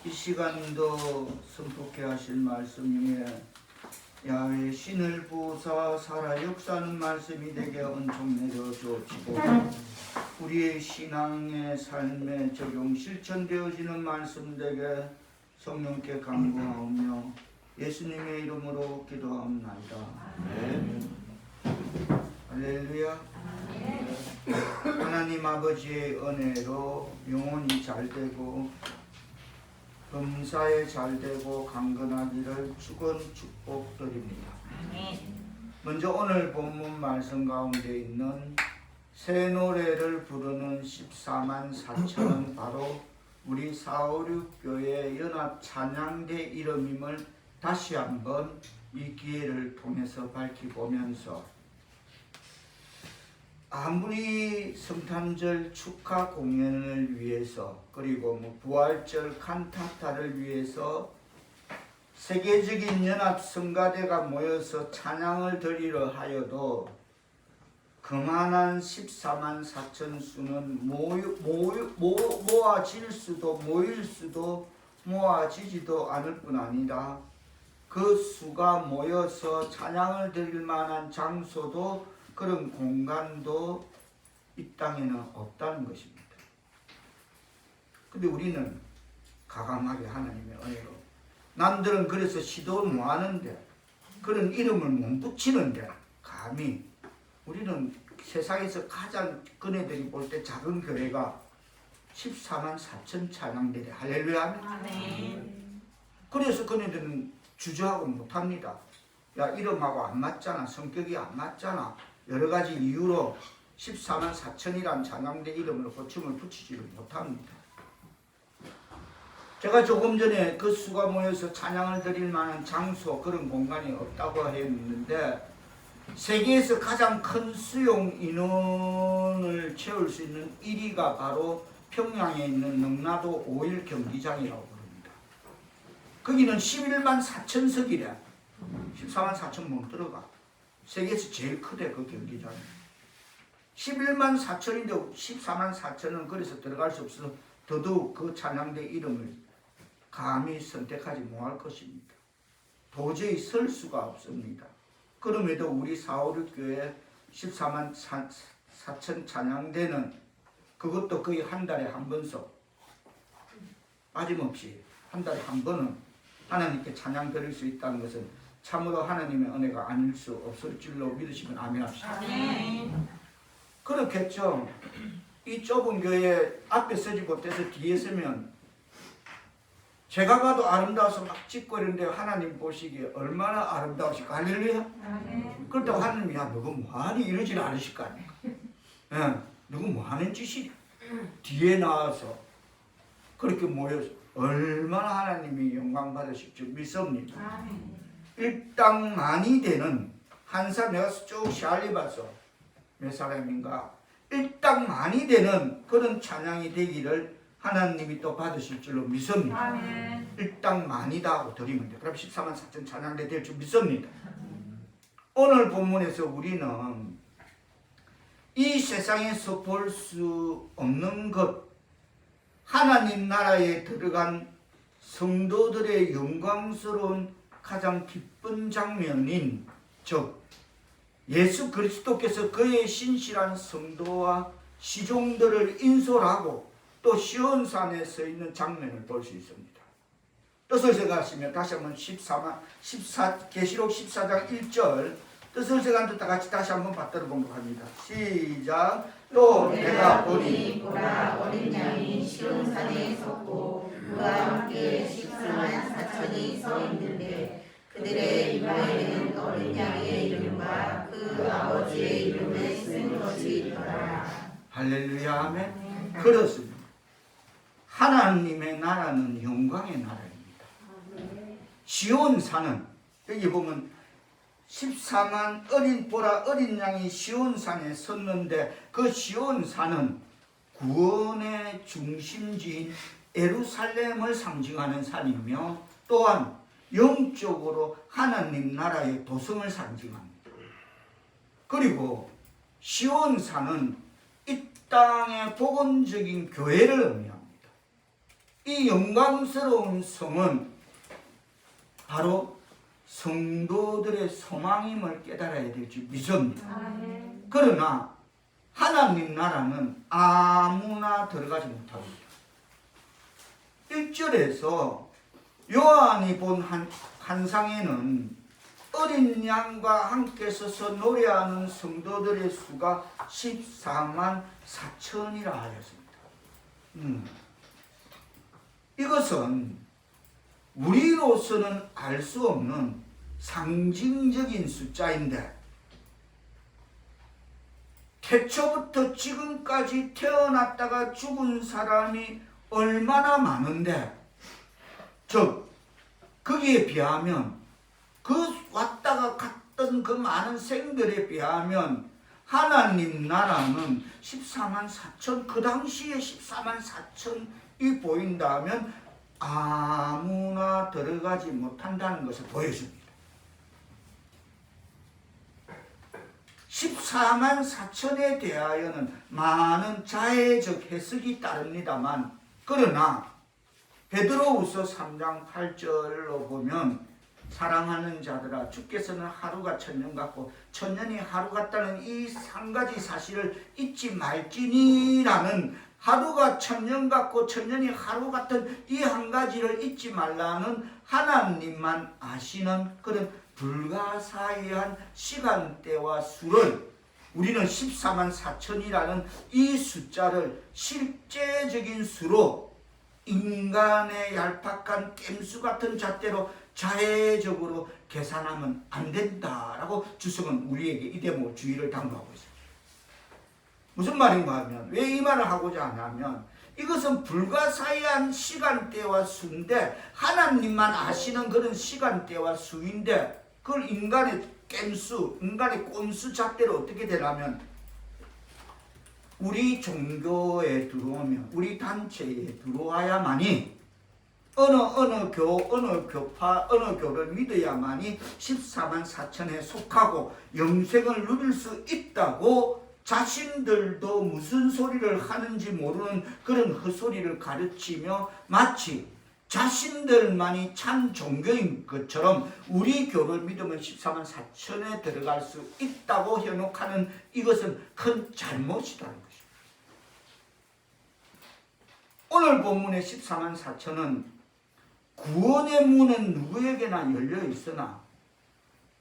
이 시간도 선포케 하실 말씀에 야외 신을 부사 살아 역사하는 말씀이 되게 은총 내려 주옵시고 우리의 신앙의 삶에 적용 실천되어지는 말씀 되게 성령께 간구하오며 예수님의 이름으로 기도합니다. 할렐루야. 하나님 아버지의 은혜로 영혼이 잘되고 범사에 잘되고 강건하기를 주건 축복드립니다. 먼저 오늘 본문 말씀 가운데 있는 새 노래를 부르는 14만 4천은 바로 우리 456교회 연합 찬양대 이름임을 다시 한번 이 기회를 통해서 밝혀보면서 아무리 성탄절 축하 공연을 위해서 그리고 부활절 칸타타를 위해서 세계적인 연합 성가대가 모여서 찬양을 드리려 하여도 그만한 14만 4천 수는 모아질 수도 모일 수도 모아지지도 않을 뿐 아니라 그 수가 모여서 찬양을 드릴 만한 장소도 그런 공간도 이 땅에는 없다는 것입니다. 근데 우리는 가감하게 하나님의 은혜로 남들은 그래서 시도를 못하는데 그런 이름을 못 붙이는데 감히 우리는 세상에서 가장 그네들이 볼 때 작은 교회가 14만 4천 찬양대래. 할렐루야. 아멘. 그래서 그네들은 주저하고 못합니다. 야, 이름하고 안 맞잖아. 성격이 안 맞잖아. 여러 가지 이유로 14만 4천이란 찬양대 이름으로 고침을 붙이지를 못합니다. 제가 조금 전에 그 수가 모여서 찬양을 드릴 만한 장소 그런 공간이 없다고 했는데 세계에서 가장 큰 수용 인원을 채울 수 있는 1위가 바로 평양에 있는 능라도 5일 경기장이라고 부릅니다. 거기는 11만 4천석이래. 14만 4천 못 들어가. 세계에서 제일 크대 그 경기장이. 11만 4천인데 14만 4천은 그래서 들어갈 수 없어서 더더욱 그 찬양대 이름을 감히 선택하지 못할 것입니다. 도저히 설 수가 없습니다. 그럼에도 우리 456교회 14만 4천 찬양대는 그것도 거의 한 달에 한 번씩 빠짐없이 한 달에 한 번은 하나님께 찬양 드릴 수 있다는 것은 참으로 하나님의 은혜가 아닐 수 없을 줄로 믿으시면 아멘 합시다. 아멘. 그렇겠죠. 이 좁은 교회 앞에 서지 못해서 뒤에 서면 제가 봐도 아름다워서 막 찍고 이러는데 하나님 보시기에 얼마나 아름다우실까. 할렐루야. 그렇다고 하나님이 야 너가 뭐하니 이러지는 않으실 거 아닙니까. 예, 너가 뭐하는 짓이냐. 뒤에 나와서 그렇게 모여서 얼마나 하나님이 영광 받으실 줄 믿습니다. 일당 많이 되는 한 사람 내가 쭉 샬리봐서 몇 사람인가 일당 많이 되는 그런 찬양이 되기를 하나님이 또 받으실 줄로 믿습니다. 아멘. 일당 많이다 하고 드리면 돼. 그럼 14만 4천 찬양대 될 줄 믿습니다. 오늘 본문에서 우리는 이 세상에서 볼 수 없는 것, 하나님 나라에 들어간 성도들의 영광스러운 가장 기쁜 장면인 즉 예수 그리스도께서 그의 신실한 성도와 시종들을 인솔하고 또 시온산에 서 있는 장면을 볼 수 있습니다. 뜻을 생각하시면 다시 한번 계시록 14장 1절 뜻을 생각하면 다 같이 다시 한번 받들어 보도록 합니다. 시작. 또 내가 보니 보라 어린 양이 시온산에 섰고 그와 함께 14만 4천이 서 있는데 그들의 이마에는 어린 양의 이름과 그 아버지의 이름을 쓴 것이 있더라. 할렐루야. 아멘. 그렇습니다. 하나님의 나라는 영광의 나라입니다. 시온산은 여기 보면 14만 어린 양이 시온산에 섰는데 그 시온산은 구원의 중심지인 예루살렘을 상징하는 산이며 또한 영적으로 하나님 나라의 도성을 상징합니다. 그리고 시온산은 이 땅의 복음적인 교회를 의미합니다. 이 영광스러운 성은 바로 성도들의 소망임을 깨달아야 될 줄 믿습니다. 그러나 하나님 나라는 아무나 들어가지 못합니다. 1절에서 요한이 본 환상에는 어린 양과 함께 서서 노래하는 성도들의 수가 14만 4천이라 하였습니다. 이것은 우리로서는 알 수 없는 상징적인 숫자인데, 태초부터 지금까지 태어났다가 죽은 사람이 얼마나 많은데, 즉 거기에 비하면, 그 왔다가 갔던 그 많은 생들에 비하면 하나님 나라는 14만 4천, 그 당시에 14만 4천이 보인다면 아무나 들어가지 못한다는 것을 보여줍니다. 14만 4천에 대하여는 많은 자해적 해석이 따릅니다만, 그러나 베드로후서 3장 8절로 보면 사랑하는 자들아, 주께서는 하루가 천년 같고 천년이 하루 같다는 이 한 가지 사실을 잊지 말지니라는, 하루가 천년 같고 천년이 하루 같은 이 한 가지를 잊지 말라는 하나님만 아시는 그런 불가사의한 시간대와 수를, 우리는 14만 4천이라는 이 숫자를 실제적인 수로 인간의 얄팍한 깸수 같은 잣대로 자해적으로 계산하면 안 된다라고 주석은 우리에게 이 대목 주의를 당부하고 있습니다. 무슨 말인가 하면, 왜 이 말을 하고자 하냐면, 이것은 불가사의한 시간대와 수인데, 하나님만 아시는 그런 시간대와 수인데, 그걸 인간의 깸수, 인간의 꼼수 잣대로 어떻게 되냐면, 우리 종교에 들어오면, 우리 단체에 들어와야만이, 어느 교파, 어느 교를 믿어야만이 14만 4천에 속하고 영생을 누릴 수 있다고 자신들도 무슨 소리를 하는지 모르는 그런 헛소리를 가르치며 마치 자신들만이 참 종교인 것처럼 우리 교를 믿으면 14만 4천에 들어갈 수 있다고 현혹하는, 이것은 큰 잘못이라는 것입니다. 오늘 본문의 14만 4천은 구원의 문은 누구에게나 열려 있으나,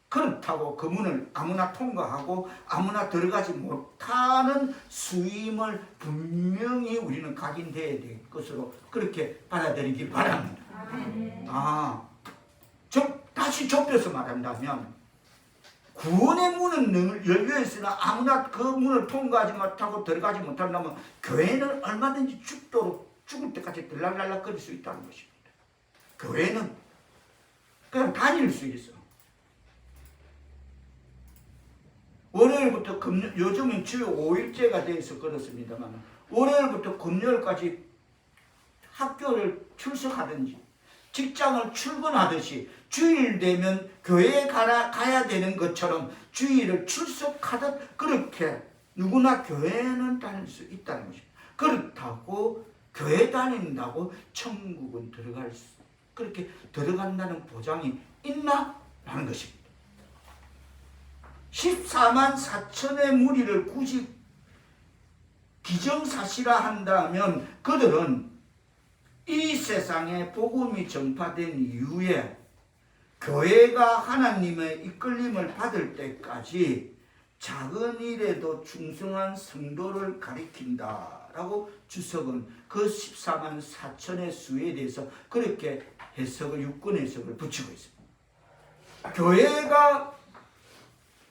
그렇다고 그 문을 아무나 통과하고 아무나 들어가지 못하는 수임을 분명히 우리는 각인되어야 될 것으로 그렇게 받아들이기 바랍니다. 다시 좁혀서 말한다면, 구원의 문은 열려 있으나 아무나 그 문을 통과하지 못하고 들어가지 못한다면 교회는 얼마든지 죽을 때까지 들락날락거릴 수 있다는 것입니다. 교회는 그냥 다닐 수 있어. 월요일부터 금요일, 요즘은 주요 5일제가 돼서 그렇습니다만, 월요일부터 금요일까지 학교를 출석하든지 직장을 출근하듯이 주일 되면 교회에 가야 되는 것처럼 주일을 출석하듯 그렇게 누구나 교회는 다닐 수 있다는 것입니다. 그렇다고 교회 다닌다고 천국은 그렇게 들어간다는 보장이 있나? 라는 것입니다. 14만 4천의 무리를 굳이 기정사실화 한다면, 그들은 이 세상에 복음이 전파된 이후에 교회가 하나님의 이끌림을 받을 때까지 작은 일에도 충성한 성도를 가리킨다라고 주석은 그 14만 4천의 수에 대해서 그렇게 육군 해석을 붙이고 있습니다. 교회가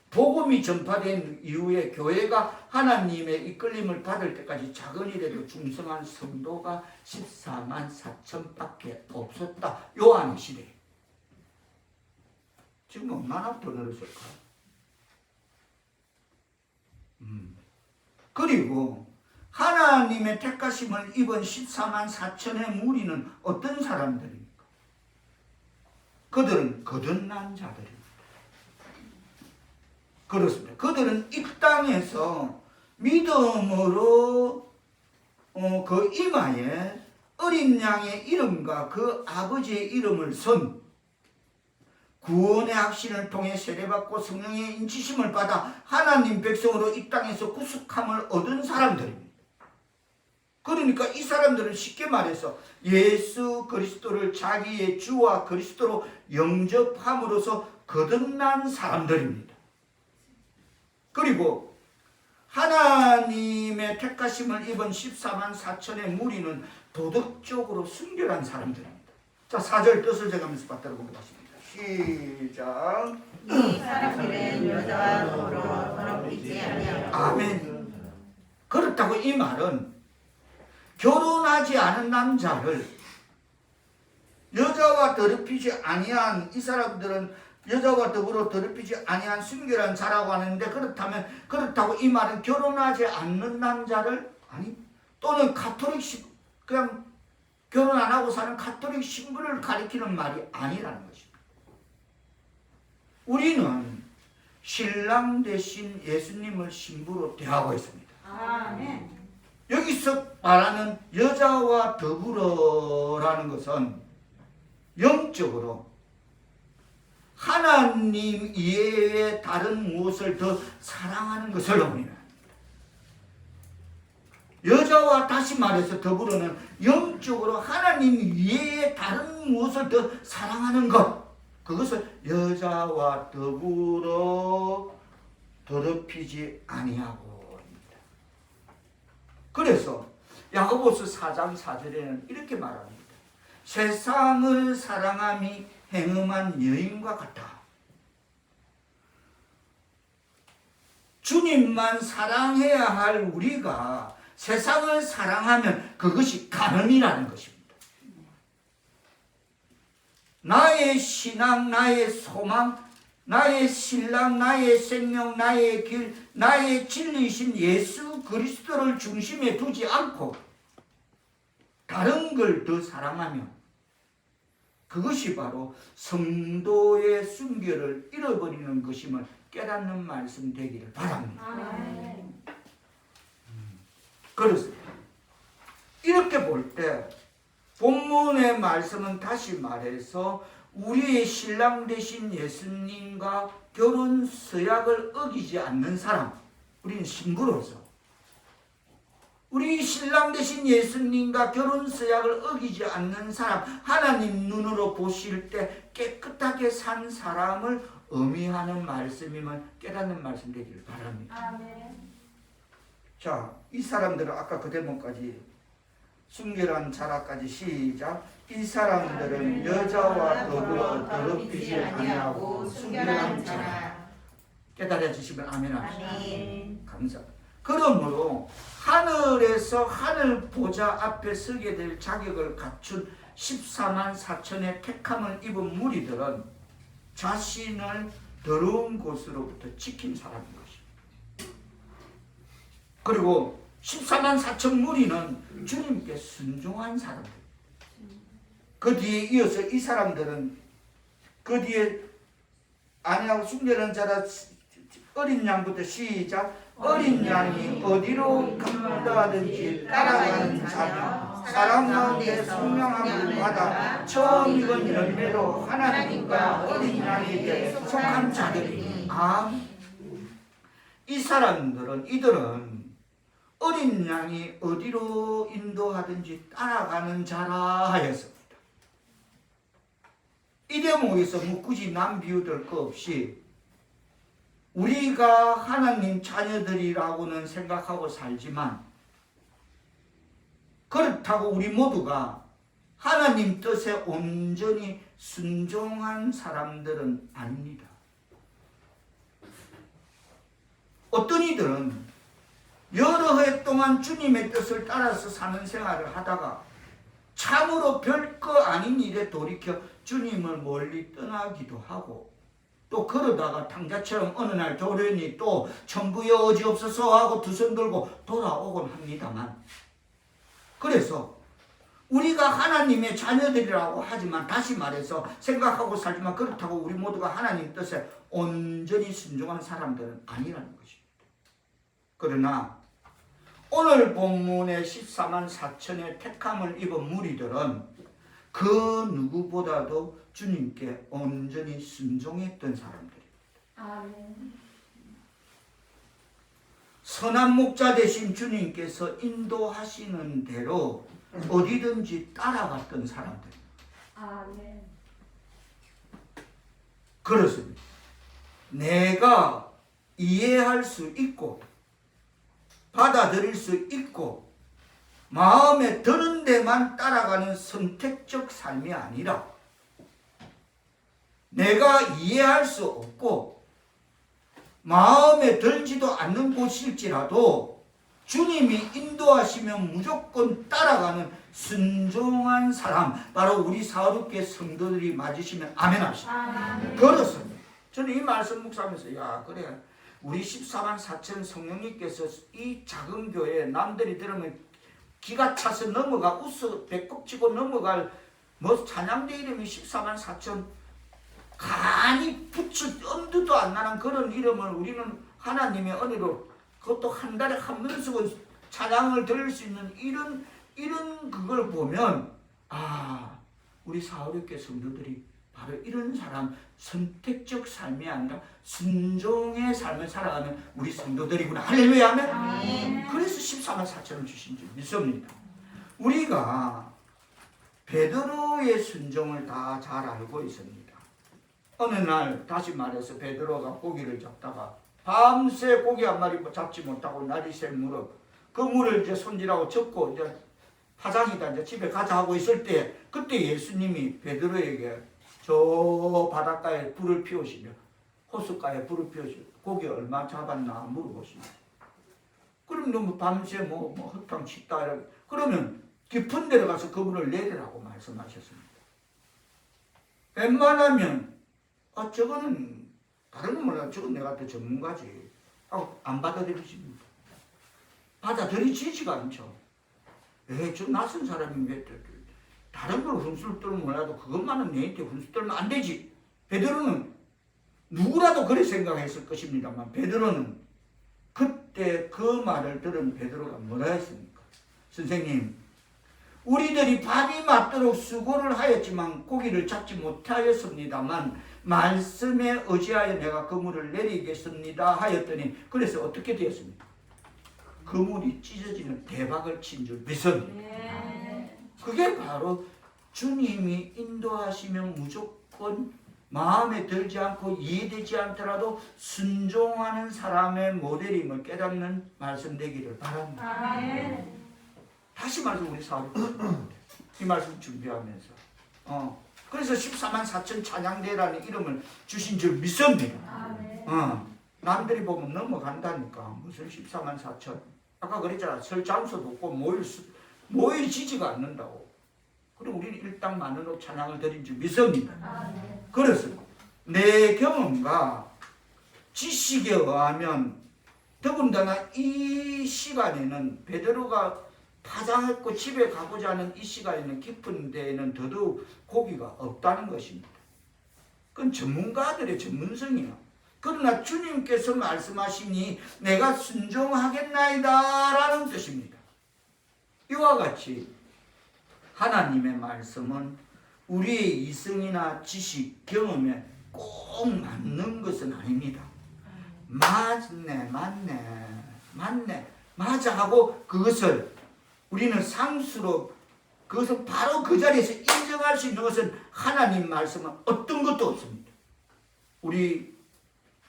복음이 전파된 이후에 교회가 하나님의 이끌림을 받을 때까지 작은 일에도 충성한 성도가 14만 4천밖에 없었다. 요한 시대. 지금 얼마나 더 늘었을까요? 그리고 하나님의 택하심을 입은 14만 4천의 무리는 어떤 사람들입니까? 그들은 거듭난 자들입니다. 그렇습니다. 그들은 이 땅에서 믿음으로 그 이마에 어린 양의 이름과 그 아버지의 이름을 선 구원의 확신을 통해 세례받고 성령의 인치심을 받아 하나님 백성으로 이 땅에서 구속함을 얻은 사람들입니다. 그러니까 이 사람들은 쉽게 말해서 예수 그리스도를 자기의 주와 그리스도로 영접함으로써 거듭난 사람들입니다. 그리고 하나님의 택하심을 입은 14만 4천의 무리는 도덕적으로 순결한 사람들입니다. 자, 4절 뜻을 제가면서 받들어 보겠습니다. 시작. 이 사람들은 여자와 더불어 더럽히지 아니하고. 아멘. 그렇다고 이 말은 결혼하지 않은 남자를 여자와 더럽히지 아니한 이 사람들은 여자와 더불어 더럽히지 아니한 순결한 자라고 하는데, 그렇다고 이 말은 결혼하지 않는 남자를 또는 가톨릭 그냥 결혼 안 하고 사는 가톨릭 신부를 가리키는 말이 아니라는 것입니다. 우리는 신랑 대신 예수님을 신부로 대하고 있습니다. 아멘. 여기서 말하는 여자와 더불어라는 것은 영적으로 하나님 이외에 다른 무엇을 더 사랑하는 것을 의미합니다. 여자와 다시 말해서 더불어는 영적으로 하나님 이외에 다른 무엇을 더 사랑하는 것, 그것을 여자와 더불어 더럽히지 아니하고입니다. 그래서 야고보서 4장 4절에는 이렇게 말합니다. 세상을 사랑함이 행음한 여인과 같다. 주님만 사랑해야 할 우리가 세상을 사랑하면 그것이 간음이라는 것입니다. 나의 신앙, 나의 소망, 나의 신랑, 나의 생명, 나의 길, 나의 진리이신 예수 그리스도를 중심에 두지 않고 다른 걸 더 사랑하면 그것이 바로 성도의 순결을 잃어버리는 것임을 깨닫는 말씀 되기를 바랍니다. 아멘. 그래서 이렇게 볼 때 본문의 말씀은 다시 말해서 우리의 신랑 되신 예수님과 결혼 서약을 어기지 않는 사람, 우리는 신부로서 우리 신랑 되신 예수님과 결혼 서약을 어기지 않는 사람, 하나님 눈으로 보실 때 깨끗하게 산 사람을 의미하는 말씀임을 깨닫는 말씀 되기를 바랍니다. 아멘. 자, 이 사람들은 아까 그 대목까지 순결한 자라까지 시작. 이 사람들은 여자와 더불어 더럽히지 아니하고 순결한 자라. 깨달아 주시면 아멘 합시다. 아멘. 감사합니다. 그러므로 하늘에서 하늘 보좌 앞에 서게 될 자격을 갖춘 14만 4천의 택함을 입은 무리들은 자신을 더러운 곳으로부터 지킨 사람인 것입니다. 그리고 14만 4천 무리는 주님께 순종한 사람들. 그 뒤에 이어서 이 사람들은 그 뒤에 아니하고 순결한 자라 어린 양부터 시작. 어린 양이 어디로 간다든지 따라가는 자며 사람 가운데 선명함을 받아 처음 익은 열매로 하나님과 어린 양에게 속한 자들이니. 이 사람들은 이들은 어린 양이 어디로 인도하든지 따라가는 자라 하였습니다. 이 대목에서 뭐 굳이 남 비유될 거 없이 우리가 하나님 자녀들이라고는 생각하고 살지만 그렇다고 우리 모두가 하나님 뜻에 온전히 순종한 사람들은 아닙니다. 어떤 이들은 여러 해 동안 주님의 뜻을 따라서 사는 생활을 하다가 참으로 별거 아닌 일에 돌이켜 주님을 멀리 떠나기도 하고, 또 그러다가 탕자처럼 어느 날 조련이 또 천부여 어지없어서 하고 두 손 들고 돌아오곤 합니다만, 그래서 우리가 하나님의 자녀들이라고 하지만 다시 말해서 생각하고 살지만 그렇다고 우리 모두가 하나님 뜻에 온전히 순종하는 사람들은 아니라는 것입니다. 그러나 오늘 본문의 14만 4천의 택함을 입은 무리들은 그 누구보다도 주님께 온전히 순종했던 사람들입니다. 아멘. 선한 목자 되신 주님께서 인도하시는 대로 어디든지 따라갔던 사람들입니다. 아멘. 그렇습니다. 내가 이해할 수 있고 받아들일 수 있고 마음에 드는 데만 따라가는 선택적 삶이 아니라 내가 이해할 수 없고 마음에 들지도 않는 곳일지라도 주님이 인도하시면 무조건 따라가는 순종한 사람, 바로 우리 사도계 성도들이 맞으시면 아멘 합시다. 아멘. 그렇습니다. 저는 이 말씀 묵상하면서 야 그래 우리 14만 4천 성령님께서 이 작은 교회에 남들이 들으면 기가 차서 넘어가 웃어 배꼽 치고 넘어갈 뭐 찬양대 이름이 14만 4천 간이 붙여 엄두도 안 나는 그런 이름을 우리는 하나님의 은혜로 그것도 한 달에 한 번씩은 찬양을 들을 수 있는 이런 그걸 보면 아 우리 사오륙교 성도들이 바로 이런 사람 선택적 삶이 아니라 순종의 삶을 살아가는 우리 성도들이구나. 할렐루야 하면 아멘. 그래서 14만 4천을 주신 줄 믿습니다. 우리가 베드로의 순종을 다 잘 알고 있습니다. 어느 날 다시 말해서 베드로가 고기를 잡다가 밤새 고기 한 마리 잡지 못하고 날이 새 무릎 그 물을 이제 손질하고 접고 이제 파장이다 이제 집에 가자 하고 있을 때 그때 예수님이 베드로에게 저 바닷가에 불을 피우시며 호숫가에 불을 피우시며 고기 얼마 잡았나 물어보십니다. 그럼 너무 밤새 뭐 헛탕 치다 이러면 그러면 깊은 데로 가서 그분을 내리라고 말씀하셨습니다. 웬만하면 저거는 다른 건 몰라 저건 내가 더 전문가지 하고 안 받아들이십니다. 받아들이지지가 않죠. 저 낯선 사람이 왜 다른 걸 훈수를 떨면 몰라도 그것만은 내한테 훈수 떨면 안 되지. 베드로는 누구라도 그렇게 생각했을 것입니다만 베드로는 그때 그 말을 들은 베드로가 뭐라 했습니까? 선생님 우리들이 밤이 맞도록 수고를 하였지만 고기를 잡지 못하였습니다만 말씀에 의지하여 내가 그물을 내리겠습니다 하였더니 그래서 어떻게 되었습니까? 그물이 찢어지는 대박을 친 줄 믿습니다. 그게 바로 주님이 인도하시면 무조건 마음에 들지 않고 이해되지 않더라도 순종하는 사람의 모델임을 깨닫는 말씀 되기를 바랍니다. 아멘. 다시 말해서 우리 사업이 이 말씀 준비하면서 그래서 14만 4천 찬양대라는 이름을 주신 줄 믿습니다. 아멘. 남들이 보면 넘어간다니까 무슨 14만 4천 아까 그랬잖아 설 장소도 없고 모일지지가 않는다고. 그럼 우리는 일당만으로 찬양을 드린 줄 믿습니다. 아멘. 그래서 내 경험과 지식에 의하면 더군다나 이 시간에는 베드로가 파장했고 집에 가고자 하는 이 시간에는 깊은 데에는 더더욱 고기가 없다는 것입니다. 그건 전문가들의 전문성이야. 그러나 주님께서 말씀하시니 내가 순종하겠나이다 라는 뜻입니다. 이와 같이 하나님의 말씀은 우리의 이성이나 지식, 경험에 꼭 맞는 것은 아닙니다. 맞네 맞아 하고 그것을 우리는 상수로 그것을 바로 그 자리에서 인정할 수 있는 것은 하나님 말씀은 어떤 것도 없습니다. 우리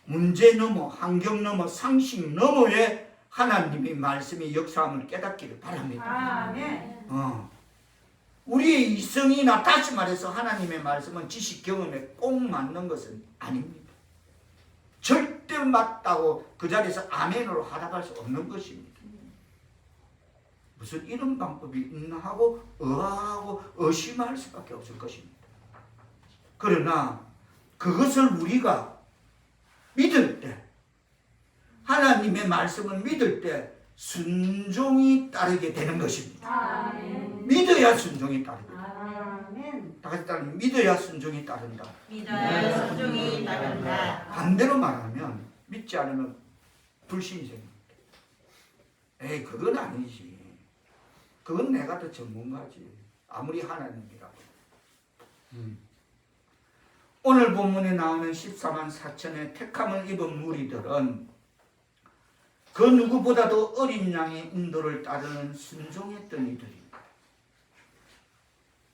문제 넘어 환경 넘어 상식 넘어에 하나님의 말씀이 역사함을 깨닫기를 바랍니다. 아멘. 우리의 이성이나 다시 말해서 하나님의 말씀은 지식 경험에 꼭 맞는 것은 아닙니다. 절대 맞다고 그 자리에서 아멘으로 하답할 수 없는 것입니다. 무슨 이런 방법이 있나 하고 의아하고 의심할 수밖에 없을 것입니다. 그러나 그것을 우리가 믿을 때 하나님의 말씀을 믿을 때 순종이 따르게 되는 것입니다. 아멘. 믿어야 순종이 따르게 됩니다. 아멘. 다 같이 따르면 믿어야 순종이 따른다. 믿어야 순종이 따른다. 반대로 말하면 믿지 않으면 불신이 생깁니다. 에이, 그건 아니지. 그건 내가 더 전문가지. 아무리 하나님이라고. 오늘 본문에 나오는 14만 4천의 택함을 입은 무리들은 그 누구보다도 어린 양의 인도를 따르는 순종했던 이들입니다.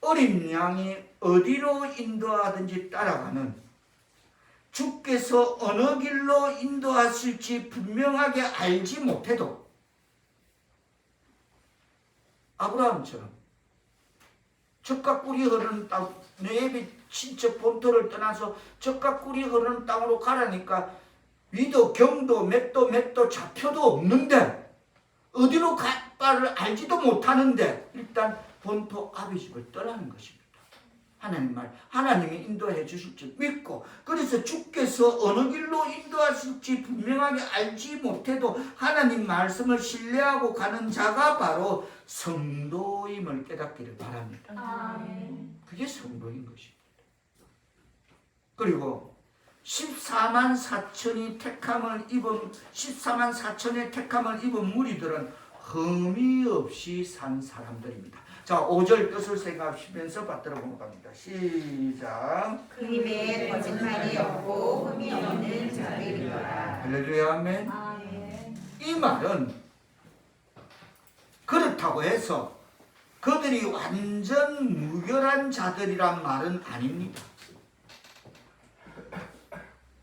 어린 양이 어디로 인도하든지 따라가는, 주께서 어느 길로 인도하실지 분명하게 알지 못해도 아브라함처럼 젖과 꿀이 흐르는 땅, 네비 친척 본토를 떠나서 젖과 꿀이 흐르는 땅으로 가라니까 위도 경도 몇 도 좌표도 없는데, 어디로 갈 바를 알지도 못하는데 일단 본토 아비집을 떠나는 것입니다. 하나님 말, 하나님이 인도해 주실 줄 믿고, 그래서 주께서 어느 길로 인도하실지 분명하게 알지 못해도 하나님 말씀을 신뢰하고 가는 자가 바로 성도임을 깨닫기를 바랍니다. 아멘. 그게 성도인 것입니다. 그리고 14만 4천의 택함을 입은 무리들은 흠이 없이 산 사람들입니다. 자, 5절 뜻을 생각하시면서 받들어 보고 갑니다. 시작. 그 입에 거짓말이 없고 흠이 없는 자들이라. 할렐루야, 아멘. 아멘. 이 말은 그렇다고 해서 그들이 완전 무결한 자들이란 말은 아닙니다.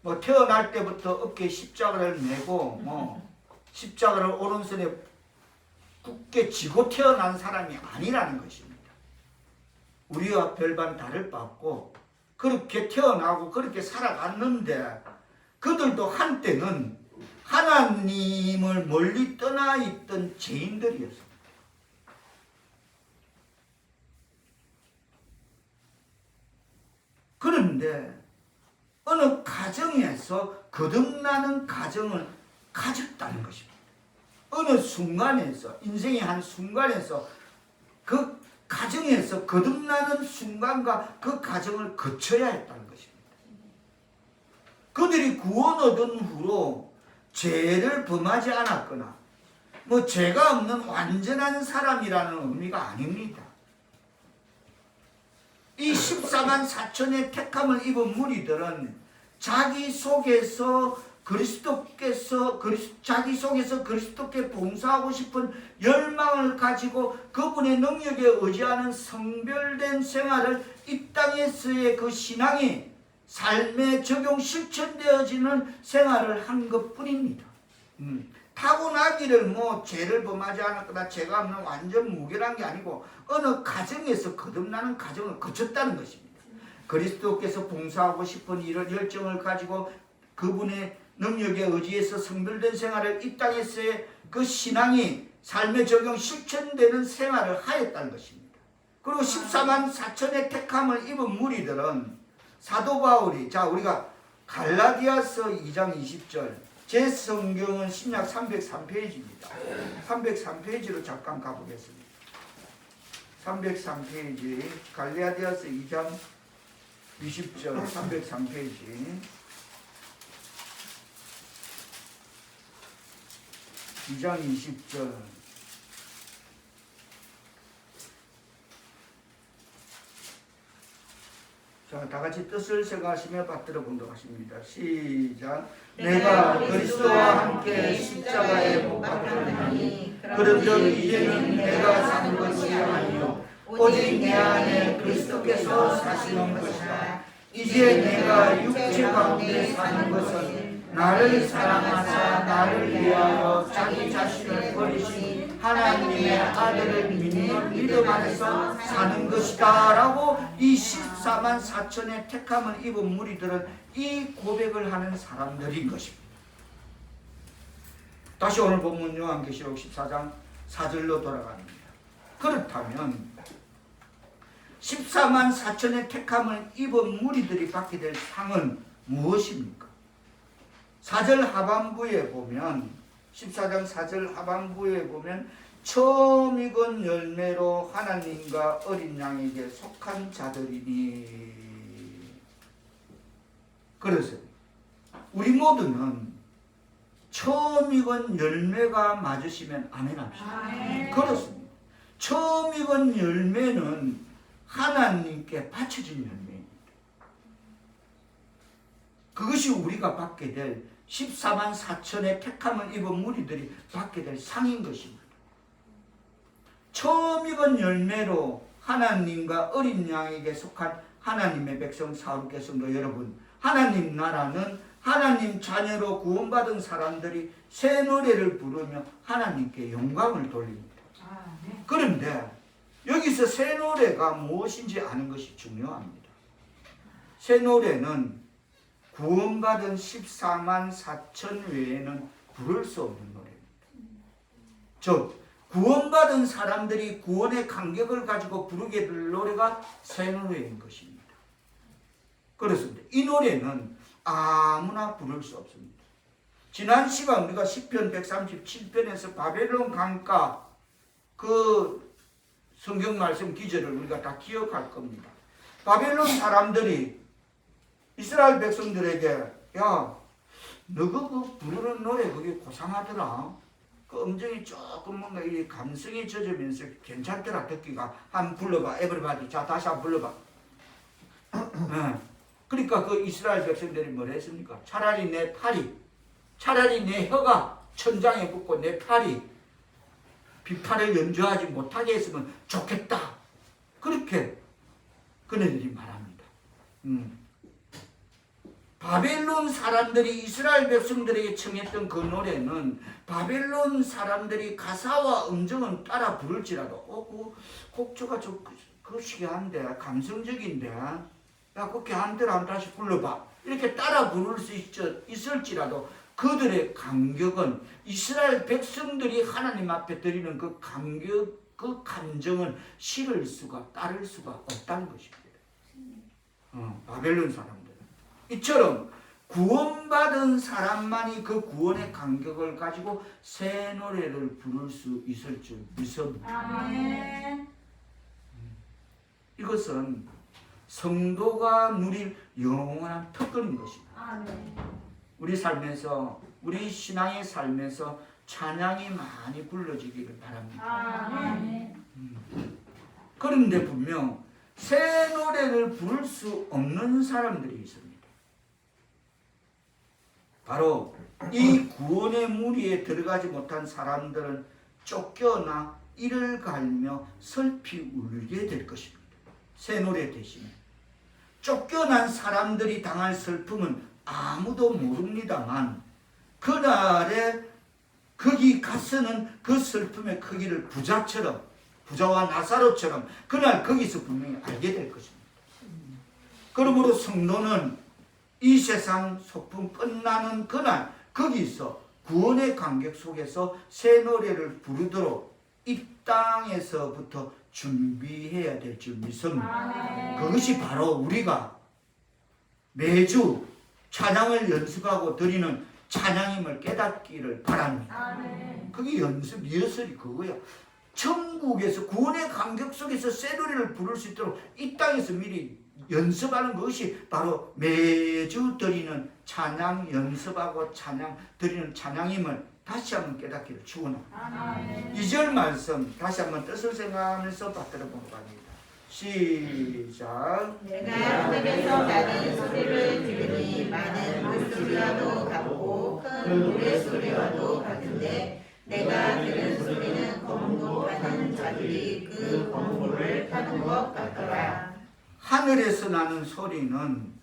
뭐 태어날 때부터 어깨에 십자가를 메고 십자가를 오른손에 굳게 쥐고 태어난 사람이 아니라는 것입니다. 우리와 별반 다를 바 없고 그렇게 태어나고 그렇게 살아갔는데, 그들도 한때는 하나님을 멀리 떠나 있던 죄인들이었습니다. 그런데 어느 가정에서 거듭나는 가정을 가졌다는 것입니다. 어느 순간에서, 인생의 한 순간에서 그 가정에서 거듭나는 순간과 그 가정을 거쳐야 했다는 것입니다. 그들이 구원 얻은 후로 죄를 범하지 않았거나 죄가 없는 완전한 사람이라는 의미가 아닙니다. 이 14만 4천의 택함을 입은 무리들은 자기 속에서 그리스도께 봉사하고 싶은 열망을 가지고 그분의 능력에 의지하는 성별된 생활을, 이 땅에서의 그 신앙이 삶에 적용 실천되어지는 생활을 한 것뿐입니다. 타고나기를 죄를 범하지 않았거나 죄가 없는 완전 무결한 게 아니고 어느 가정에서 거듭나는 가정을 거쳤다는 것입니다. 그리스도께서 봉사하고 싶은 이런 열정을 가지고 그분의 능력에 의지해서 성별된 생활을, 이 땅에서의 그 신앙이 삶에 적용 실천되는 생활을 하였다는 것입니다. 그리고 14만 4천의 택함을 입은 무리들은 사도 바울이, 자, 우리가 갈라디아서 2장 20절, 제 성경은 신약 303페이지입니다. 303페이지로 잠깐 가보겠습니다. 303페이지, 갈라디아서 2장 20절, 303페이지. 2장 20절. 자, 다 같이 뜻을 생각하시며 받들어 본다고 하십니다. 시작. 내가 그리스도와 함께 십자가에 못 박혔나니 그런즉 이제는 내가 사는 것이 아니요 오직 내 안에 그리스도께서 사시는 것이다. 이제 내가 육체 가운데 사는 것은 나를 사랑하사 나를 위하여 자기 자신을 버리신 하나님의 아들을 믿는 믿음 안에서 사는 것이다 라고 이 14만 4천의 택함을 입은 무리들은 이 고백을 하는 사람들인 것입니다. 다시 오늘 본문 요한계시록 14장 4절로 돌아갑니다. 그렇다면 14만 4천의 택함을 입은 무리들이 받게 될 상은 무엇입니까? 4절 하반부에 보면, 14장 4절 하반부에 보면 처음 익은 열매로 하나님과 어린 양에게 속한 자들이니. 그래서 우리 모두는 처음 익은 열매가 맞으시면 아멘 합시다. 그렇습니다. 처음 익은 열매는 하나님께 바쳐진 열매입니다. 그것이 우리가 받게 될 14만 4천의 택함을 입은 무리들이 받게 될 상인 것입니다. 처음 익은 열매로 하나님과 어린 양에게 속한 하나님의 백성 사울계 성도 여러분, 하나님 나라는 하나님 자녀로 구원받은 사람들이 새 노래를 부르며 하나님께 영광을 돌립니다. 그런데 여기서 새 노래가 무엇인지 아는 것이 중요합니다. 새 노래는 구원받은 14만 4천 외에는 부를 수 없는 노래입니다. 즉 구원받은 사람들이 구원의 간격을 가지고 부르게 될 노래가 새 노래인 것입니다. 그렇습니다. 이 노래는 아무나 부를 수 없습니다. 지난 시간 우리가 시편 137편에서 바벨론 강가 그 성경 말씀 기절을 우리가 다 기억할 겁니다. 바벨론 사람들이 이스라엘 백성들에게 야, 너가 그 부르는 노래 그게 고상하더라. 그 음정이 조금 뭔가 이 감성이 젖으면서 괜찮더라 듣기가. 한번 불러봐. 에브리바디. 자 다시 한번 불러봐. 그러니까 그 이스라엘 백성들이 뭐라 했습니까? 차라리 내 팔이, 차라리 내 혀가 천장에 붙고 내 팔이 비파를 연주하지 못하게 했으면 좋겠다. 그렇게 그네들이 말합니다. 바벨론 사람들이 이스라엘 백성들에게 청했던 그 노래는 바벨론 사람들이 가사와 음정은 따라 부를지라도 그 곡조가 좀 거시기한데 감성적인데 야 그렇게 한대로 한번 다시 불러봐 이렇게 따라 부를 수 있을지라도 그들의 간격은 이스라엘 백성들이 하나님 앞에 드리는 그 간격, 그 감정은 실을 수가 따를 수가 없다는 것입니다. 바벨론 사람들 이처럼 구원받은 사람만이 그 구원의 간격을 가지고 새 노래를 부를 수 있을 줄 믿습니다. 이것은 성도가 누릴 영원한 특권인 것입니다. 우리 삶에서, 우리 신앙의 삶에서 찬양이 많이 불러지기를 바랍니다. 그런데 분명 새 노래를 부를 수 없는 사람들이 있습니다. 바로 이 구원의 무리에 들어가지 못한 사람들은 쫓겨나 이를 갈며 슬피 울게 될 것입니다. 새 노래 대신에 쫓겨난 사람들이 당할 슬픔은 아무도 모릅니다만 그날에 거기 가서는 그 슬픔의 크기를 부자와 나사로처럼 그날 거기서 분명히 알게 될 것입니다. 그러므로 성도는 이 세상 소풍 끝나는 그날 거기서 구원의 간격 속에서 새 노래를 부르도록 이 땅에서부터 준비해야 될 줄 믿습니다. 그것이 바로 우리가 매주 찬양을 연습하고 드리는 찬양임을 깨닫기를 바랍니다. 그게 연습, 리허설이 그거야. 천국에서 구원의 간격 속에서 새 노래를 부를 수 있도록 이 땅에서 미리 연습하는 것이 바로 매주 드리는 찬양 연습하고 찬양 드리는 찬양임을 다시 한번 깨닫기를 축원합니다. 2절 말씀 다시 한번 뜻을 생각하면서 받들어 보고 갑니다. 시작. 내가 하늘에서 나는 소리를 들으니 많은 물소리와도 같고 큰 노래소리와도 같은데 내가 들은 소리는 검고 타는 자들이 그 검고를 타는 것 같더라. 하늘에서 나는 소리는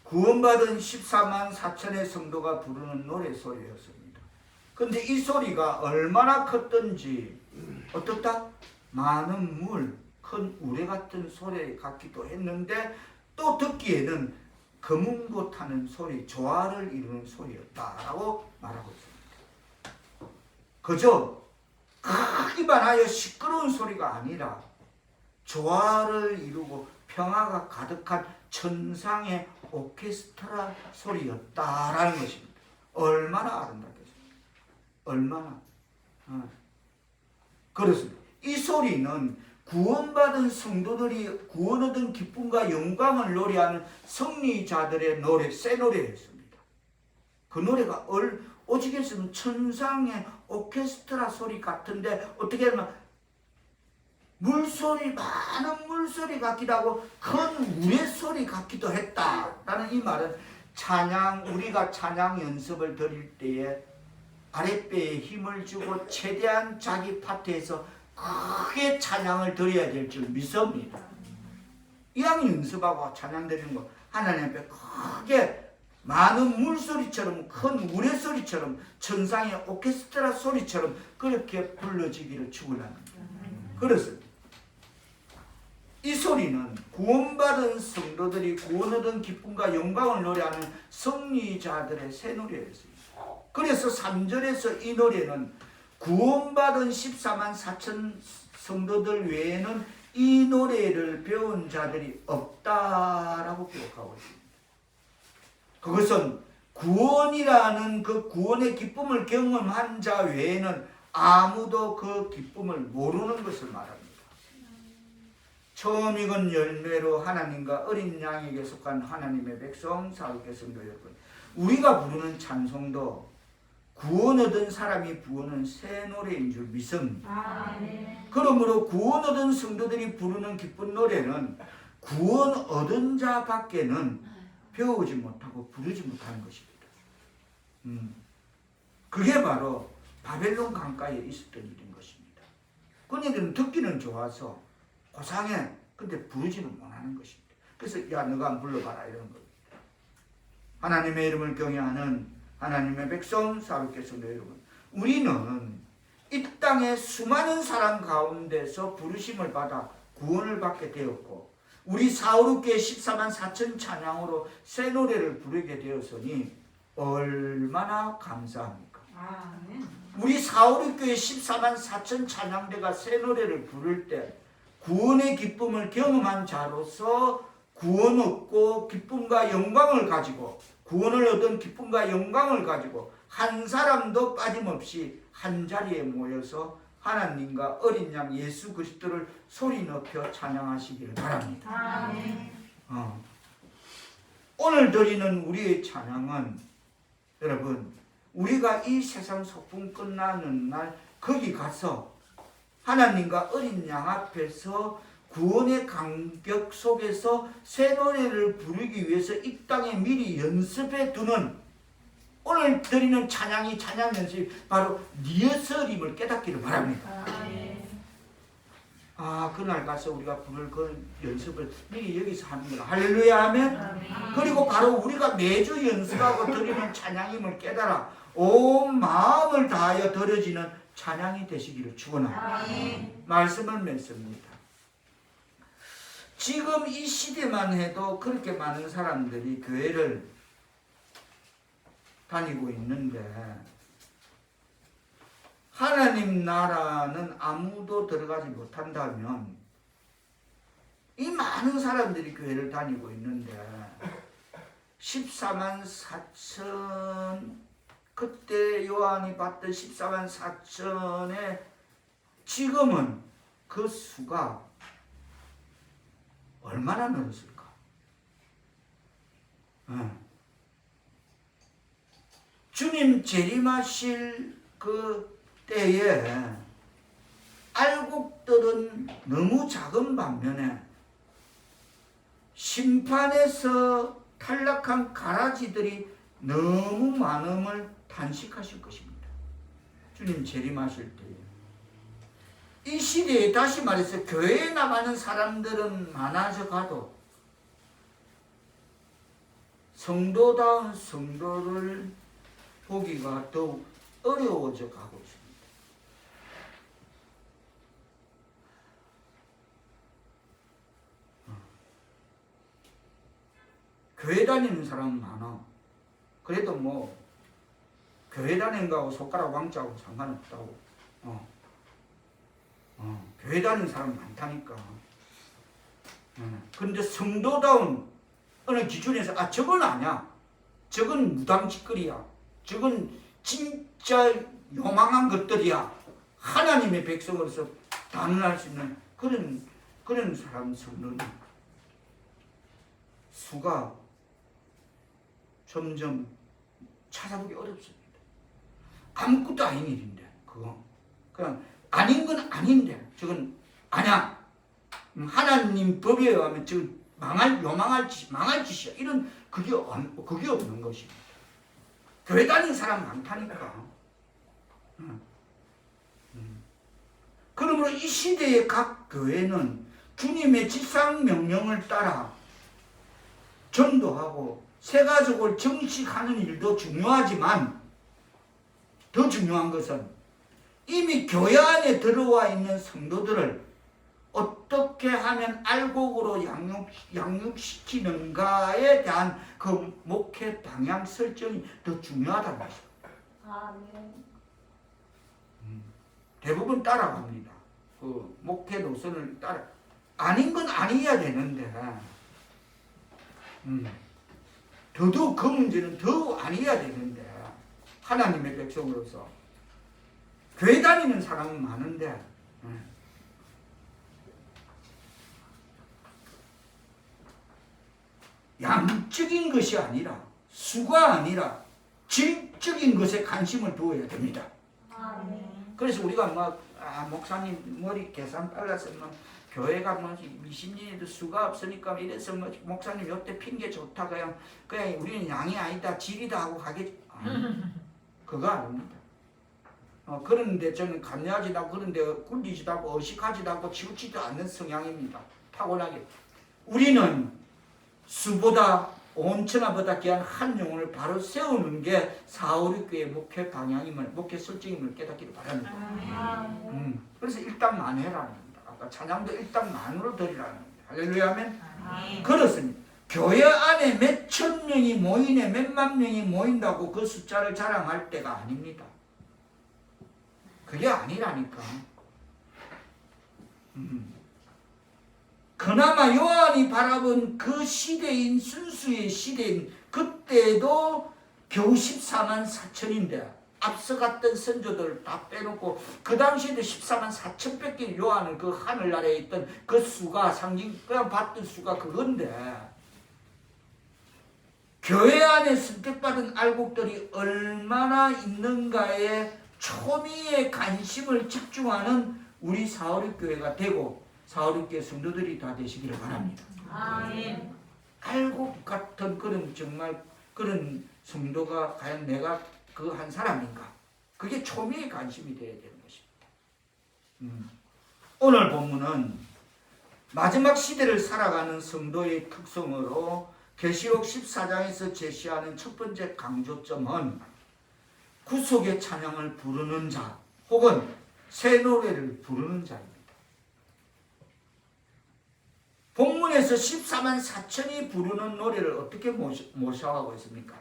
구원받은 14만 4천의 성도가 부르는 노래소리였습니다. 그런데 이 소리가 얼마나 컸던지 어떻다? 많은 물, 큰 우레 같은 소리 같기도 했는데 또 듣기에는 검은고 타는 소리, 조화를 이루는 소리였다라고 말하고 있습니다. 그저 크기만 하여 시끄러운 소리가 아니라 조화를 이루고 평화가 가득한 천상의 오케스트라 소리였다라는 것입니다. 얼마나 아름답겠습니까? 얼마나 그렇습니다. 이 소리는 구원받은 성도들이 구원 얻은 기쁨과 영광을 노래하는 승리자들의 노래, 새 노래였습니다. 그 노래가 오직에서는 천상의 오케스트라 소리 같은데 어떻게 하면 물소리, 많은 물소리 같기도 하고 큰 우레 소리 같기도 했다라는 이 말은 우리가 찬양 연습을 드릴 때에 아랫배에 힘을 주고 최대한 자기 파트에서 크게 찬양을 드려야 될 줄 믿습니다. 이왕 연습하고 찬양 드리는 거 하나님 앞에 크게 많은 물소리처럼 큰 우레소리처럼 천상의 오케스트라 소리처럼 그렇게 불러지기를 축원합니다. 그렇습니다. 이 소리는 구원받은 성도들이 구원 얻은 기쁨과 영광을 노래하는 승리자들의 새 노래였습니다. 그래서 3절에서 이 노래는 구원받은 14만 4천 성도들 외에는 이 노래를 배운 자들이 없다라고 기록하고 있습니다. 그것은 구원이라는 그 구원의 기쁨을 경험한 자 외에는 아무도 그 기쁨을 모르는 것을 말합니다. 처음 익은 열매로 하나님과 어린 양에게 속한 하나님의 백성 사역계 성도 여러분, 우리가 부르는 찬송도 구원 얻은 사람이 부르는 새 노래인 줄 믿습니다. 그러므로 구원 얻은 성도들이 부르는 기쁜 노래는 구원 얻은 자밖에는 배우지 못하고 부르지 못하는 것입니다. 그게 바로 바벨론 강가에 있었던 일인 것입니다. 그녀들은 듣기는 좋아서 고상해. 근데 부르지는 못하는 것입니다. 그래서 야 너가 한번 불러봐라 이런 겁니다. 하나님의 이름을 경외하는 하나님의 백성 사역계 성도 여러분, 우리는 이 땅의 수많은 사람 가운데서 부르심을 받아 구원을 받게 되었고 우리 사오르교회 14만 4천 찬양으로 새 노래를 부르게 되었으니 얼마나 감사합니까? 우리 사오르교회 14만 4천 찬양대가 새 노래를 부를 때 구원의 기쁨을 경험한 자로서 구원 얻고 기쁨과 영광을 가지고 구원을 얻은 기쁨과 영광을 가지고 한 사람도 빠짐없이 한 자리에 모여서 하나님과 어린 양 예수 그리스도를 소리 높여 찬양하시기를 바랍니다. 오늘 드리는 우리의 찬양은 여러분, 우리가 이 세상 소풍 끝나는 날 거기 가서 하나님과 어린 양 앞에서 구원의 간격 속에서 새 노래를 부르기 위해서 이 땅에 미리 연습해 두는 오늘 드리는 찬양이 찬양 연습이 바로 리허설임을 깨닫기를 바랍니다. 그날 가서 우리가 부를 그 연습을 미리 여기서 하는 거라. 할렐루야 하면. 그리고 바로 우리가 매주 연습하고 드리는 찬양임을 깨달아 온 마음을 다하여 드려지는 찬양이 되시기를 축원합니다. 말씀을 맺습니다. 지금 이 시대만 해도 그렇게 많은 사람들이 교회를 다니고 있는데 하나님 나라는 아무도 들어가지 못한다면 이 많은 사람들이 교회를 다니고 있는데 14만 4천 그때 요한이 봤던 14만 4천의 지금은 그 수가 얼마나 늘었을까? 주님 재림하실 그 때에 알곡들은 너무 작은 반면에 심판에서 탈락한 가라지들이 너무 많음을 단식하실 것입니다. 주님 재림하실 때에 이 시대에 다시 말해서 교회에 나가는 사람들은 많아져 가도 성도다운 성도를 보기가 더욱 어려워져 가고 있습니다. 교회 다니는 사람은 많아. 그래도 뭐 교회 다니는 거하고 손가락 왕자하고 상관없다고. 교회 다니는 사람 많다니까. 그런데 성도다운 어느 기준에서 저건 아니야. 저건 무당짓거리야. 저건 진짜 요망한 것들이야. 하나님의 백성으로서 단언할 수 있는 그런 사람 성도는 수가 점점 찾아보기 어렵습니다. 아무것도 아닌 일인데 그거 그냥 아닌 건 아닌데 저건 아냐. 하나님 법에 의하면 지금 망할 짓이야. 이런 그게 없는 것입니다. 교회 다니는 사람 많다니까. 그러므로 이 시대의 각 교회는 주님의 지상 명령을 따라 전도하고 세가족을 정식하는 일도 중요하지만 더 중요한 것은 이미 교회 안에 들어와 있는 성도들을 어떻게 하면 알곡으로 양육시키는가에 대한 그 목회 방향 설정이 더 중요하다는 것입니다. 아멘. 대부분 따라갑니다. 그 목회 노선을 따라 아닌 건 아니어야 되는데 더더욱 그 문제는 더 아니어야 되는데 하나님의 백성으로서 교회 다니는 사람은 많은데 양적인 것이 아니라 수가 아니라 질적인 것에 관심을 두어야 됩니다. 아멘. 그래서 우리가 목사님 머리 계산 빨라서 교회가 미신진에도 수가 없으니까 이래서 목사님 요때 핑계 좋다 그냥 우리는 양이 아니다 질이다 하고 가겠지. 그거 아닙니다. 그런데 저는 감리하지도 않고 그런데 굴리지도 않고 의식하지도 않고 치우치지도 않는 성향입니다. 타고나게. 우리는 수보다 온천하보다 귀한 한 영혼을 바로 세우는 게 사오륙교의 목회 방향임을 목회 설정임을 깨닫기를 바랍니다. 그래서 일당만해라는 겁니다. 아까 찬양도 일당만으로 드리라는 겁니다. 할렐루야 하면 그렇습니다. 교회 안에 몇 천 명이 모이네 몇만 명이 모인다고 그 숫자를 자랑할 때가 아닙니다. 그게 아니라니까. 그나마 요한이 바라본 그 시대인 순수의 시대인 그때도 겨우 14만 4천인데 앞서갔던 선조들 다 빼놓고 그 당시에도 14만 4천밖에 요한은 그 하늘나라에 있던 그 수가 상징 그냥 봤던 수가 그건데 교회 안에 선택받은 알곡들이 얼마나 있는가에 초미의 관심을 집중하는 우리 사오륙교회가 되고 사오륙교회 성도들이 다 되시기를 바랍니다. 아멘. 알곡 같은 그런 정말 그런 성도가 과연 내가 그 한 사람인가? 그게 초미의 관심이 되어야 되는 것입니다. 오늘 본문은 마지막 시대를 살아가는 성도의 특성으로 계시록 14장에서 제시하는 첫 번째 강조점은 구속의 찬양을 부르는 자 혹은 새 노래를 부르는 자입니다. 본문에서 14만 4천이 부르는 노래를 어떻게 모셔가고 있습니까?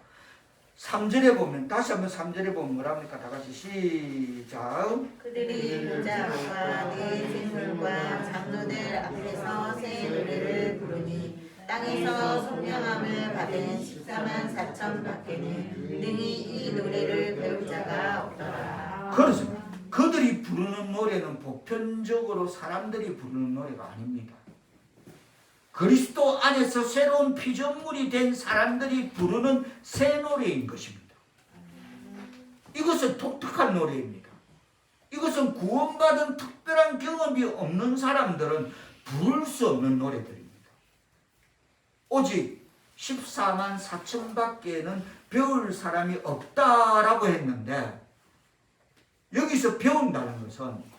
3절에 보면 다시 한번 3절에 보면 뭐랍니까? 다 같이 시작. 그들이 보좌와 내 생물과 장로들 앞에서 새 노래를 부르니 땅에서 소명함을 받은 14만 4천 밖에는 능히 이 노래를 배울 자가 없더라. 그렇습니다. 그들이 부르는 노래는 보편적으로 사람들이 부르는 노래가 아닙니다. 그리스도 안에서 새로운 피조물이 된 사람들이 부르는 새 노래인 것입니다. 이것은 독특한 노래입니다. 이것은 구원받은 특별한 경험이 없는 사람들은 부를 수 없는 노래들입니다. 오직 14만 4천 밖에는 배울 사람이 없다라고 했는데 여기서 배운다는 것은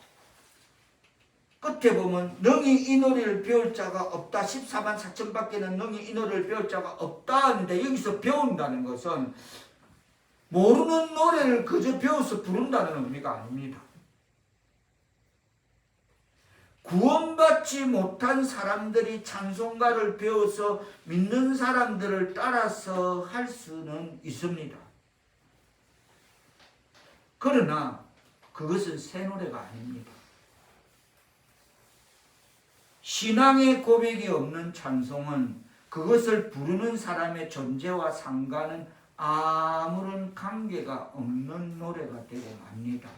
끝에 보면 능히 이 노래를 배울 자가 없다. 14만 4천 밖에는 능히 이 노래를 배울 자가 없다 하는데 여기서 배운다는 것은 모르는 노래를 그저 배워서 부른다는 의미가 아닙니다. 구원받지 못한 사람들이 찬송가를 배워서 믿는 사람들을 따라서 할 수는 있습니다. 그러나 그것은 새 노래가 아닙니다. 신앙의 고백이 없는 찬송은 그것을 부르는 사람의 존재와 상관은 아무런 관계가 없는 노래가 되고 맙니다.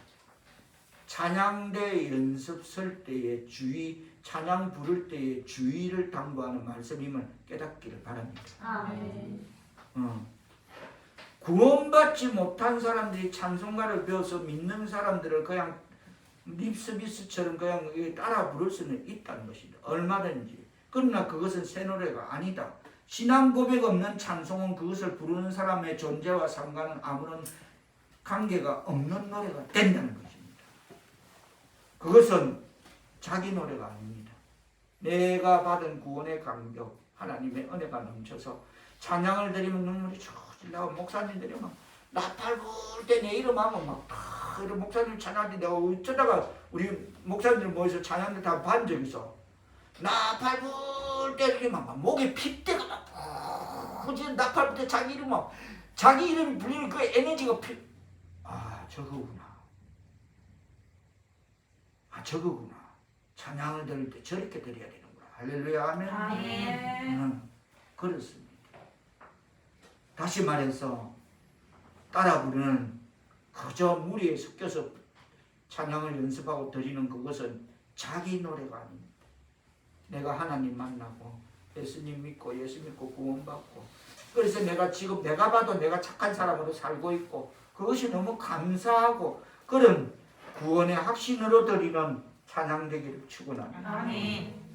찬양대 연습 설 때의 주의, 찬양 부를 때의 주의를 당부하는 말씀임을 깨닫기를 바랍니다. 아멘. 구원받지 못한 사람들이 찬송가를 배워서 믿는 사람들을 그냥 립서비스처럼 그냥 따라 부를 수는 있다는 것이다. 얼마든지. 그러나 그것은 새 노래가 아니다. 신앙 고백 없는 찬송은 그것을 부르는 사람의 존재와 상관은 아무런 관계가 없는 노래가 된다는 것입니다. 그것은 자기 노래가 아닙니다. 내가 받은 구원의 감격, 하나님의 은혜가 넘쳐서 찬양을 드리면 눈물이 쭉 나고 목사님들이 막 나팔 불 때 내 이름 하면 막 이런 목사님 찬양할 때 내가 어쩌다가 우리 목사님들 모여서 찬양을 다 반 적 있어. 나팔 불 때 이렇게 막 목에 핏대가 막 부지는 나팔 불 때 자기 이름 막 자기 이름 불리는 그 에너지가 저거구나. 저거구나. 찬양을 들을 때 저렇게 드려야 되는구나. 할렐루야 아멘. 아멘. 그렇습니다. 다시 말해서 따라 부르는 그저 무리에 섞여서 찬양을 연습하고 드리는 그것은 자기 노래가 아닙니다. 내가 하나님 만나고 예수님 믿고 예수 믿고 구원받고 그래서 내가 지금 내가 봐도 내가 착한 사람으로 살고 있고 그것이 너무 감사하고 그런 구원의 확신으로 드리는 찬양되기를 축원합니다. 아멘.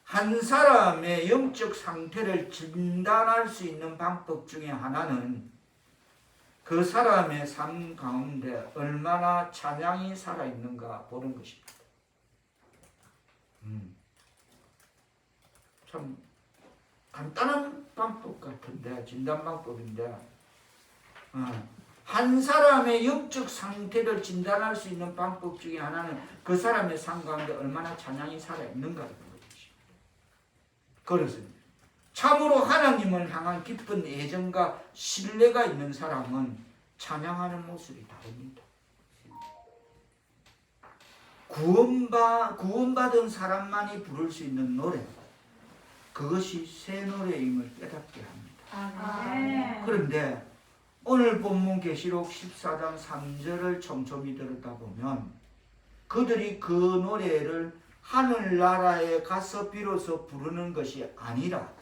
한 사람의 영적 상태를 진단할 수 있는 방법 중에 하나는 그 사람의 삶 가운데 얼마나 찬양이 살아있는가 보는 것입니다. 참 간단한 방법 같은데 진단 방법인데 한 사람의 영적 상태를 진단할 수 있는 방법 중에 하나는 그 사람의 삶 가운데 얼마나 찬양이 살아있는가를 보는 것입니다. 그렇습니다. 참으로 하나님을 향한 깊은 애정과 신뢰가 있는 사람은 찬양하는 모습이 다릅니다. 구원받은 사람만이 부를 수 있는 노래, 그것이 새 노래임을 깨닫게 합니다. 아멘. 그런데 오늘 본문 계시록 14장 3절을 촘촘히 들여다보면 그들이 그 노래를 하늘나라에 가서 비로소 부르는 것이 아니라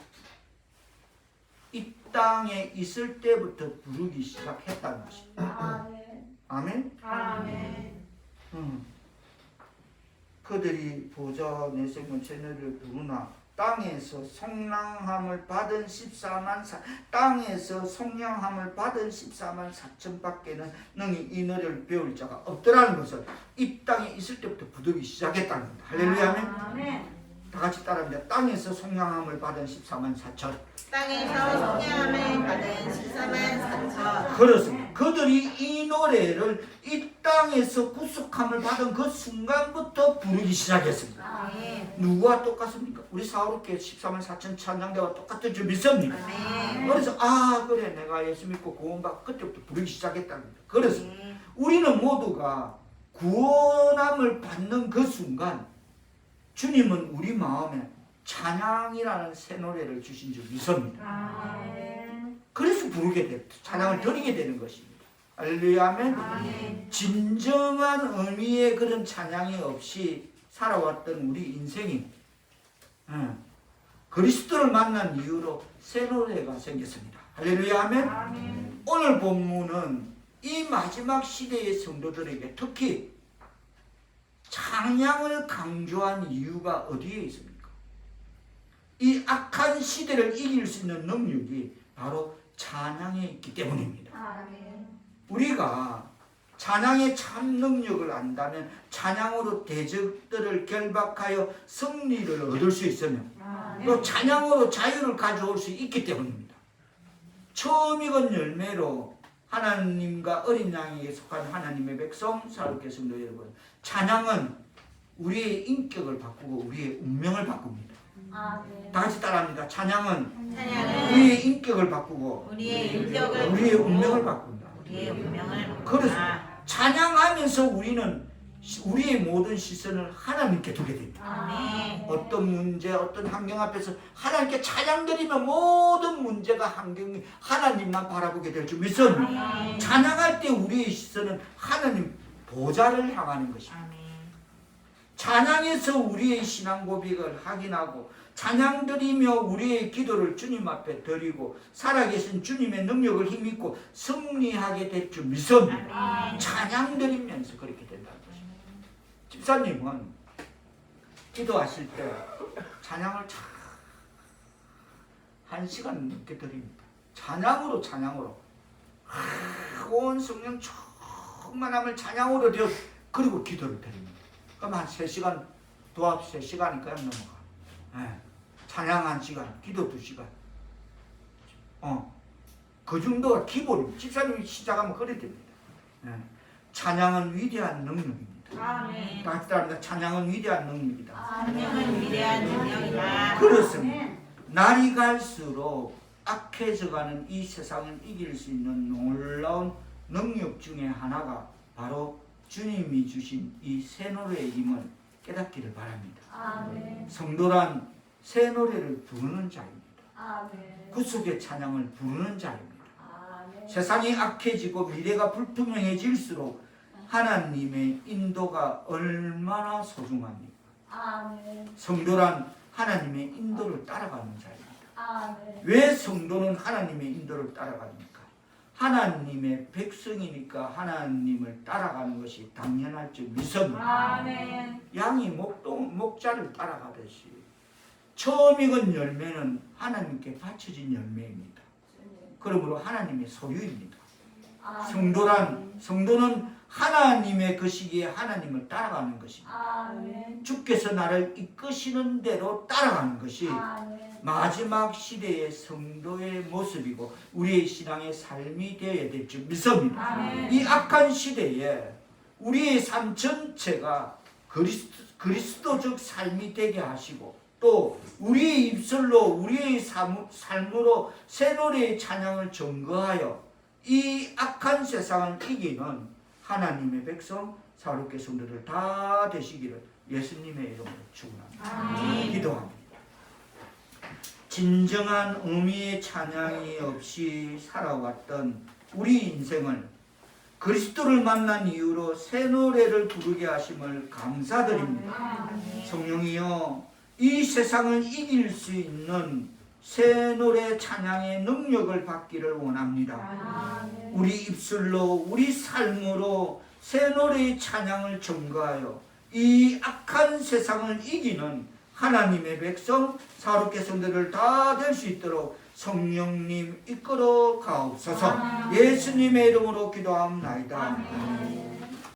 이 땅에 있을 때부터 부르기 시작했다는 것입니다. 아멘? 아멘. 그들이 보좌 내 생명 채널을 부르나 땅에서 속량함을 받은 14만 사천밖에는 능히 이 노래를 배울 자가 없더라는 것을 이 땅에 있을 때부터 부르기 시작했다는 겁니다. 할렐루야 아멘. 아멘. 다 같이 따라합니다. 땅에서 속량함을 받은 14만 4천. 땅에서 속량함을 받은 14만 4천. 그렇습니다. 그들이 이 노래를 이 땅에서 구속함을 받은 그 순간부터 부르기 시작했습니다. 아멘. 누구와 똑같습니까? 우리 사울께 14만 4천 찬양대와 똑같은 줄 믿습니다. 아멘. 그래서 그래 내가 예수 믿고 구원받고 그때부터 부르기 시작했다는 겁니다. 그래서 우리는 모두가 구원함을 받는 그 순간 주님은 우리 마음에 찬양이라는 새 노래를 주신 줄 믿습니다. 아멘. 그래서 부르게 됩니다. 찬양을 드리게 되는 것입니다. 할렐루야 아멘. 아멘. 진정한 의미의 그런 찬양이 없이 살아왔던 우리 인생이 그리스도를 만난 이후로 새 노래가 생겼습니다. 할렐루야 아멘. 아멘. 오늘 본문은 이 마지막 시대의 성도들에게 특히 찬양을 강조한 이유가 어디에 있습니까? 이 악한 시대를 이길 수 있는 능력이 바로 찬양에 있기 때문입니다. 아멘. 우리가 찬양의 참 능력을 안다면 찬양으로 대적들을 결박하여 승리를 얻을 수 있으며 또 찬양으로 자유를 가져올 수 있기 때문입니다. 처음 익은 열매로 하나님과 어린 양에게 속한 하나님의 백성 사랑하는 성도 여러분, 찬양은 우리의 인격을 바꾸고 우리의 운명을 바꿉니다. 아멘. 다 같이 따라합니다. 찬양은 찬양은 우리의 인격을 바꾸고 우리의 인격을 우리의 운명을 바꾼다. 우리의 운명을 그래서 찬양하면서 우리는 우리의 모든 시선을 하나님께 두게 됩니다. 아멘. 어떤 문제, 어떤 환경 앞에서 하나님께 찬양드리면 모든 문제가 환경이 하나님만 바라보게 될 줄 믿습니다. 아멘. 찬양할 때 우리의 시선은 하나님 보좌를 향하는 것입니다. 아멘. 찬양에서 우리의 신앙 고백을 확인하고 찬양 드리며 우리의 기도를 주님 앞에 드리고 살아계신 주님의 능력을 힘입고 승리하게 될 줄 믿습니다. 찬양 드리면서 그렇게 된다는 것입니다. 집사님은 기도하실 때 찬양을 참 1시간 넘게 드립니다. 찬양으로 온 성령 충만함을 찬양으로 되어 그리고 기도를 드립니다. 그럼 한 3시간 도합 3시간이 그냥 넘어가. 찬양 1시간, 기도 2시간. 그 정도가 기본입니다. 집사님이 시작하면 그래 됩니다. 찬양은 위대한 능력입니다. 아멘. 다시 따릅니다. 찬양은 위대한 능력이다. 찬양은 위대한 능력이다. 그렇습니다. 날이 갈수록 악해져가는 이 세상을 이길 수 있는 놀라운 능력 중에 하나가 바로 주님이 주신 이 새 노래의 힘을 깨닫기를 바랍니다. 아멘. 성도란 새 노래를 부르는 자입니다. 아멘. 구속의 찬양을 부르는 자입니다. 아멘. 세상이 악해지고 미래가 불투명해질수록 하나님의 인도가 얼마나 소중합니까? 아멘. 성도란 하나님의 인도를 따라가는 자입니다. 아멘. 왜 성도는 하나님의 인도를 따라갑니까? 하나님의 백성이니까 하나님을 따라가는 것이 당연할 줄 믿습니다. 아멘. 양이 목자를 따라가듯이 처음 익은 열매는 하나님께 바쳐진 열매입니다. 그러므로 하나님의 소유입니다. 성도는 하나님의 그 시기에 하나님을 따라가는 것입니다. 아멘. 주께서 나를 이끄시는 대로 따라가는 것이 아멘. 마지막 시대의 성도의 모습이고 우리의 신앙의 삶이 되어야 될 줄 믿습니다. 아멘. 이 악한 시대에 우리의 삶 전체가 그리스도적 삶이 되게 하시고 또 우리의 입술로 우리의 삶으로 새 노래의 찬양을 증거하여 이 악한 세상을 이기는 하나님의 백성 사롭게 성도들 다 되시기를 예수님의 이름으로 축원합니다. 기도합니다. 진정한 의미의 찬양이 없이 살아왔던 우리 인생을 그리스도를 만난 이후로 새 노래를 부르게 하심을 감사드립니다. 성령이여 이 세상을 이길 수 있는 새 노래 찬양의 능력을 받기를 원합니다. 우리 입술로 우리 삶으로 새 노래의 찬양을 전가하여 이 악한 세상을 이기는 하나님의 백성 사롭게 성도들 다 될 수 있도록 성령님 이끌어 가옵소서. 예수님의 이름으로 기도합니다.